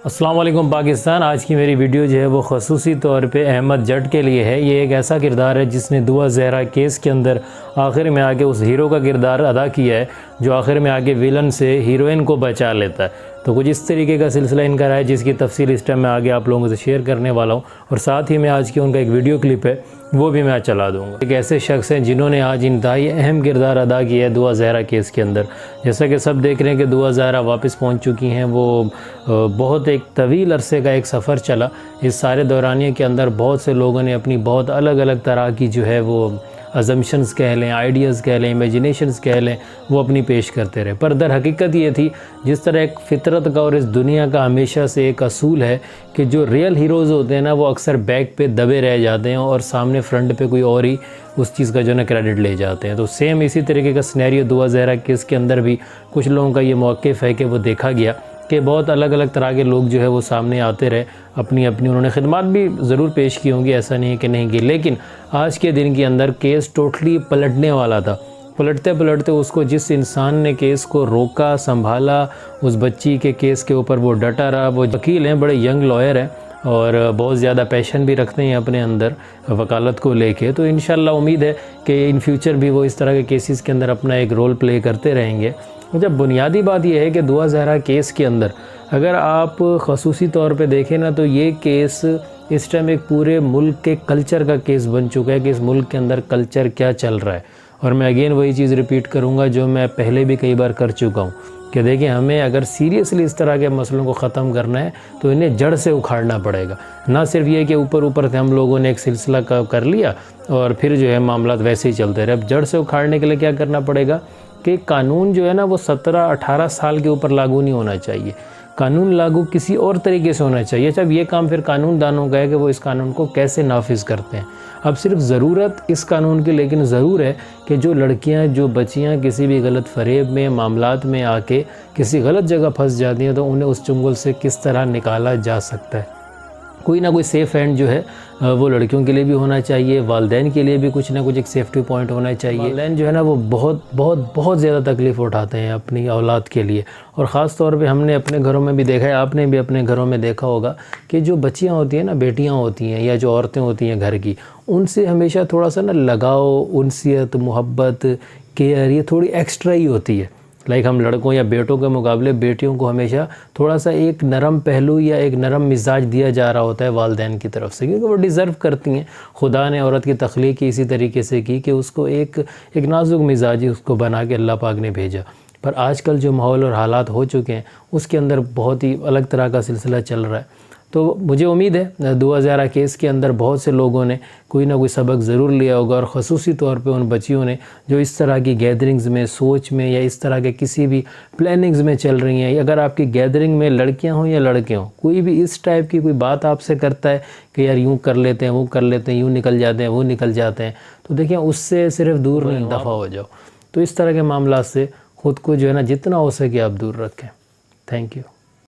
السلام علیکم پاکستان۔ آج کی میری ویڈیو جو ہے وہ خصوصی طور پہ احمد جٹ کے لیے ہے۔ یہ ایک ایسا کردار ہے جس نے دعا زہرا کیس کے اندر آخر میں آگے اس ہیرو کا کردار ادا کیا ہے جو آخر میں آگے ویلن سے ہیروئن کو بچا لیتا ہے۔ تو کچھ اس طریقے کا سلسلہ ان کا رہا ہے جس کی تفصیل اس ٹائم میں آگے آپ لوگوں سے شیئر کرنے والا ہوں، اور ساتھ ہی میں آج کی ان کا ایک ویڈیو کلپ ہے وہ بھی میں چلا دوں گا۔ ایک ایسے شخص ہیں جنہوں نے آج انتہائی اہم کردار ادا کیا ہے دعا زہرا کیس کے اندر۔ جیسا کہ سب دیکھ رہے ہیں کہ دعا زہرا واپس پہنچ چکی ہیں۔ وہ بہت ایک طویل عرصے کا ایک سفر چلا۔ اس سارے دورانیے کے اندر بہت سے لوگوں نے اپنی بہت الگ الگ طرح کی جو ہے وہ ازمپشنز کہہ لیں، آئیڈیاز کہہ لیں، امیجینیشنز کہہ لیں، وہ اپنی پیش کرتے رہے۔ پر در حقیقت یہ تھی، جس طرح ایک فطرت کا اور اس دنیا کا ہمیشہ سے ایک اصول ہے کہ جو ریئل ہیروز ہوتے ہیں نا وہ اکثر بیک پہ دبے رہ جاتے ہیں اور سامنے فرنٹ پہ کوئی اور ہی اس چیز کا جو ہے نا کریڈٹ لے جاتے ہیں۔ تو سیم اسی طریقے کا سینیریو دعا زہرا کیس کے اندر بھی کچھ لوگوں کا یہ موقف ہے کہ وہ دیکھا گیا کہ بہت الگ الگ طرح کے لوگ جو ہے وہ سامنے آتے رہے، اپنی انہوں نے خدمات بھی ضرور پیش کی ہوں گی، ایسا نہیں ہے کہ نہیں کی، لیکن آج کے دن کے اندر کیس ٹوٹلی پلٹنے والا تھا۔ پلٹتے پلٹتے اس کو جس انسان نے کیس کو روکا، سنبھالا، اس بچی کے کیس کے اوپر وہ ڈٹا رہا۔ وہ وکیل ہیں، بڑے ینگ لائر ہیں اور بہت زیادہ پیشن بھی رکھتے ہیں اپنے اندر وکالت کو لے کے۔ تو انشاءاللہ امید ہے کہ ان فیوچر بھی وہ اس طرح کے کیسز کے اندر اپنا ایک رول پلے کرتے رہیں گے۔ جب بنیادی بات یہ ہے کہ دعا زہرا کیس کے اندر اگر آپ خصوصی طور پہ دیکھیں نا تو یہ کیس اس ٹائم ایک پورے ملک کے کلچر کا کیس بن چکا ہے کہ اس ملک کے اندر کلچر کیا چل رہا ہے۔ اور میں اگین وہی چیز ریپیٹ کروں گا جو میں پہلے بھی کئی بار کر چکا ہوں کہ دیکھیں ہمیں اگر سیریسلی اس طرح کے مسئلوں کو ختم کرنا ہے تو انہیں جڑ سے اکھاڑنا پڑے گا۔ نہ صرف یہ کہ اوپر اوپر سے ہم لوگوں نے ایک سلسلہ کر لیا اور پھر جو ہے معاملات ویسے ہی چلتے رہے۔ اب جڑ سے اکھاڑنے کے لیے کیا کرنا پڑے گا کہ قانون جو ہے نا وہ 17-18 سال کے اوپر لاگو نہیں ہونا چاہیے۔ قانون لاگو کسی اور طریقے سے ہونا چاہیے۔ جب یہ کام پھر قانون دانوں کا ہے کہ وہ اس قانون کو کیسے نافذ کرتے ہیں۔ اب صرف ضرورت اس قانون کی لیکن ضرور ہے کہ جو لڑکیاں، جو بچیاں کسی بھی غلط فریب میں، معاملات میں آ کے کسی غلط جگہ پھنس جاتی ہیں تو انہیں اس چنگل سے کس طرح نکالا جا سکتا ہے۔ کوئی نہ کوئی سیف ہینڈ جو ہے وہ لڑکیوں کے لیے بھی ہونا چاہیے، والدین کے لیے بھی کچھ نہ کچھ ایک سیفٹی پوائنٹ ہونا چاہیے۔ والدین جو ہے نا وہ بہت زیادہ تکلیف اٹھاتے ہیں اپنی اولاد کے لیے، اور خاص طور پہ ہم نے اپنے گھروں میں بھی دیکھا ہے، آپ نے بھی اپنے گھروں میں دیکھا ہوگا کہ جو بچیاں ہوتی ہیں نا، بیٹیاں ہوتی ہیں یا جو عورتیں ہوتی ہیں گھر کی، ان سے ہمیشہ تھوڑا سا نا لگاؤ، انسیت، محبت، کیئر یہ تھوڑی ایکسٹرا ہی ہوتی ہے۔ ہم لڑکوں یا بیٹوں کے مقابلے بیٹیوں کو ہمیشہ تھوڑا سا ایک نرم پہلو یا ایک نرم مزاج دیا جا رہا ہوتا ہے والدین کی طرف سے، کیونکہ وہ ڈیزرو کرتی ہیں۔ خدا نے عورت کی تخلیق اسی طریقے سے کی کہ اس کو ایک نازک مزاجی اس کو بنا کے اللہ پاک نے بھیجا۔ پر آج کل جو ماحول اور حالات ہو چکے ہیں اس کے اندر بہت ہی الگ طرح کا سلسلہ چل رہا ہے۔ تو مجھے امید ہے دعا زہرا کیس کے اندر بہت سے لوگوں نے کوئی نہ کوئی سبق ضرور لیا ہوگا، اور خصوصی طور پہ ان بچیوں نے جو اس طرح کی گیدرنگز میں، سوچ میں یا اس طرح کے کسی بھی پلاننگز میں چل رہی ہیں۔ اگر آپ کی گیدرنگ میں لڑکیاں ہوں یا لڑکے ہوں، کوئی بھی اس ٹائپ کی کوئی بات آپ سے کرتا ہے کہ یار یوں کر لیتے ہیں، وہ کر لیتے ہیں، یوں نکل جاتے ہیں، وہ نکل جاتے ہیں، تو دیکھیں اس سے صرف دور نہیں، دفع ہو جاؤ۔ تو اس طرح کے معاملات سے خود کو جو ہے نا جتنا ہو سکے آپ دور رکھیں۔ Thank you.